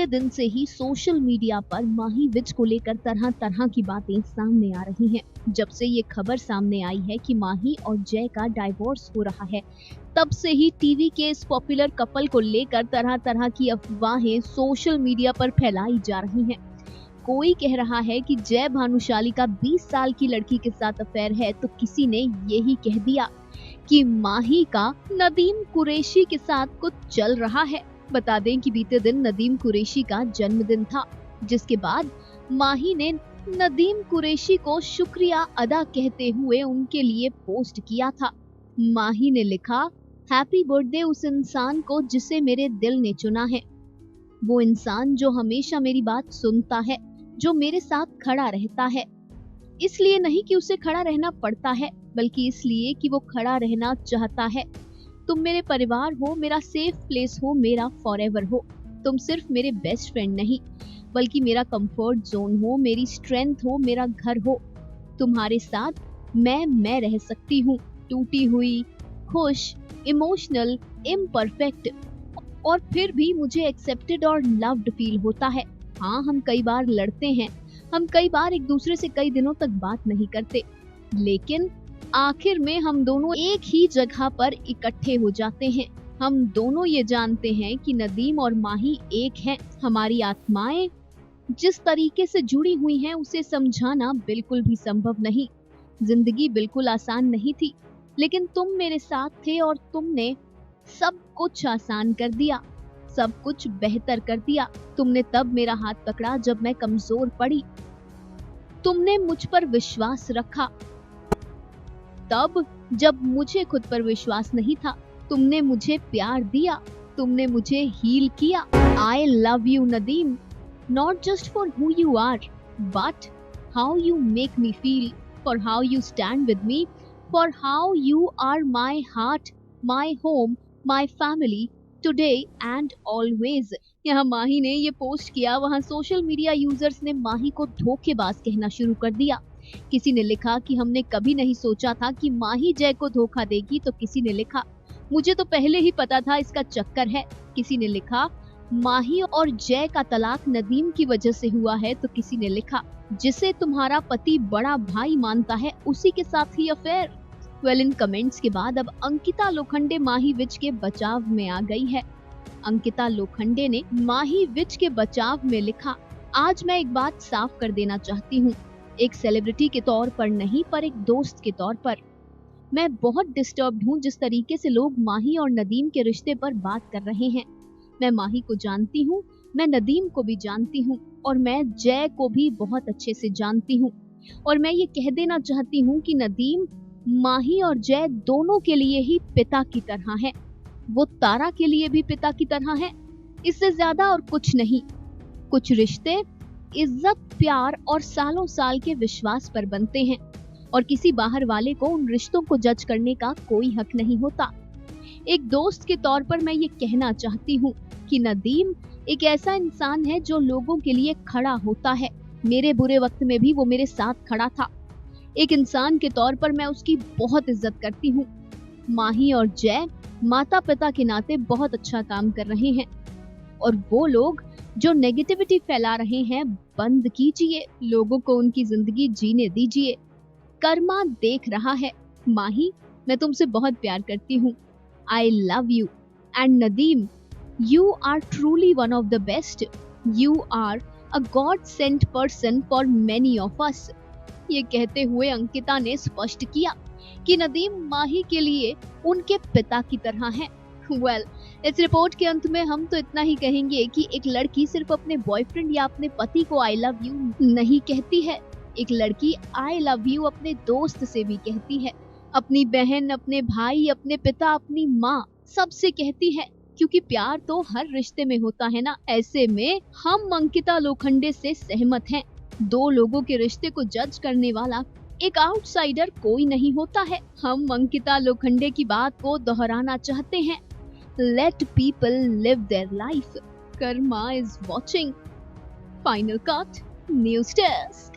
दिन से ही social media पर माही विज को लेकर तरह तरह की बातें सामने आ रही हैं। जब से ये खबर सामने आई है कि माही और जय का डाइवोर्स हो रहा है, तब से ही टीवी के इस पॉपुलर कपल को लेकर तरह तरह की अफवाहें सोशल मीडिया पर फैलाई जा रही हैं। कोई कह रहा है कि जय भानुशाली का 20 साल की लड़की के साथ अफेयर है, तो किसी ने यही कह दिया कि माही का नदीम कुरैशी के साथ कुछ चल रहा है। बता दें कि बीते दिन नदीम कुरैशी का जन्मदिन था, जिसके बाद माही ने नदीम कुरैशी को शुक्रिया अदा कहते हुए उनके लिए पोस्ट किया था। माही ने लिखा, हैप्पी बर्थडे उस इंसान को जिसे मेरे दिल ने चुना है, वो इंसान जो हमेशा मेरी बात सुनता है, जो मेरे साथ खड़ा रहता है, इसलिए नहीं कि उसे खड़ा रहना पड़ता है, बल्कि इसलिए कि वो खड़ा रहना चाहता है। तुम मेरे परिवार हो, मेरा सेफ प्लेस हो, मेरा फॉरएवर हो। तुम सिर्फ मेरे बेस्ट फ्रेंड नहीं, बल्कि मेरा कंफर्ट जोन हो, मेरी स्ट्रेंथ हो, मेरा घर हो। तुम्हारे साथ मैं रह सकती हूँ, टूटी हुई, खुश, इमोशनल, इम्परफेक्ट, और फिर भी मुझे एक्सेप्टेड और लव्ड फील होता है। हाँ, हम कई बार लड़ते हैं, हम कई बार एक दूसरे से कई दिनों तक बात नहीं करते, लेकिन आखिर में हम दोनों एक ही जगह पर इकट्ठे हो जाते हैं। हम दोनों ये जानते हैं कि नदीम और माही एक हैं। हमारी आत्माएं जिस तरीके से जुड़ी हुई हैं, उसे समझाना बिल्कुल भी संभव नहीं। जिंदगी बिल्कुल आसान नहीं थी, लेकिन तुम मेरे साथ थे और तुमने सब कुछ आसान कर दिया, सब कुछ बेहतर कर दिया। तुमने तब मेरा हाथ पकड़ा जब मैं कमजोर पड़ी, तुमने मुझ पर विश्वास रखा तब जब मुझे खुद पर विश्वास नहीं था। तुमने मुझे प्यार दिया, तुमने मुझे हील किया। I love you Nadeem, not just for who you are, but how you make me feel, for how you stand with me, for how you are my heart, my home, my family, today and always. यहाँ माही ने ये post किया, वहाँ social media users ने माही को धोखेबाज कहना शुरू कर दिया। किसी ने लिखा कि हमने कभी नहीं सोचा था कि माही जय को धोखा देगी, तो किसी ने लिखा मुझे तो पहले ही पता था इसका चक्कर है। किसी ने लिखा माही और जय का तलाक नदीम की वजह से हुआ है, तो किसी ने लिखा जिसे तुम्हारा पति बड़ा भाई मानता है उसी के साथ ही अफेयर। वेल, इन कमेंट्स के बाद अब अंकिता लोखंडे माही विज के बचाव में आ गई है। अंकिता लोखंडे ने माही विज के बचाव में लिखा, आज मैं एक बात साफ कर देना चाहती हूँ, एक सेलिब्रिटी के तौर पर नहीं, पर एक दोस्त के तौर पर। मैं बहुत डिस्टर्ब्ड हूँ जिस तरीके से लोग माही और नदीम के रिश्ते पर बात कर रहे हैं। मैं माही को जानती हूँ, मैं नदीम को भी जानती हूँ, और मैं जय को भी बहुत अच्छे से जानती हूँ। और मैं ये कह देना चाहती हूँ कि नदीम माही और जय दोनों के लिए ही पिता की तरह है। वो तारा के लिए भी पिता की तरह है, इससे ज्यादा और कुछ नहीं। कुछ रिश्ते इज्जत, प्यार और सालों साल के विश्वास पर बनते हैं, और किसी बाहर वाले को उन रिश्तों को जज करने का कोई हक नहीं होता। एक दोस्त के तौर पर मैं ये कहना चाहती हूँ कि नदीम एक ऐसा इंसान है जो लोगों के लिए खड़ा होता है। मेरे बुरे वक्त में भी वो मेरे साथ खड़ा था। एक इंसान के तौर पर मैं उसकी बहुत इज्जत करती हूँ। माही और जय माता पिता के नाते बहुत अच्छा काम कर रहे हैं, और वो लोग जो नेगेटिविटी फैला रहे हैं, बंद कीजिए, लोगों को उनकी जिंदगी जीने दीजिए। कर्मा देख रहा है। माही, मैं तुमसे बहुत प्यार करती हूँ। I love you. And Nadeem, you are truly one of the best. You are a god sent person for many of us. ये कहते हुए अंकिता ने स्पष्ट किया कि नदीम माही के लिए उनके पिता की तरह है। वेल, इस रिपोर्ट के अंत में हम तो इतना ही कहेंगे कि एक लड़की सिर्फ अपने बॉयफ्रेंड या अपने पति को आई लव यू नहीं कहती है। एक लड़की आई लव यू अपने दोस्त से भी कहती है, अपनी बहन, अपने भाई, अपने पिता, अपनी माँ, सबसे कहती है, क्योंकि प्यार तो हर रिश्ते में होता है ना। ऐसे में हम अंकिता लोखंडे से सहमत हैं। दो लोगों के रिश्ते को जज करने वाला एक आउटसाइडर कोई नहीं होता है। हम अंकिता लोखंडे की बात को दोहराना चाहते हैं, let people live their life, Karma is watching. Final cut, news desk.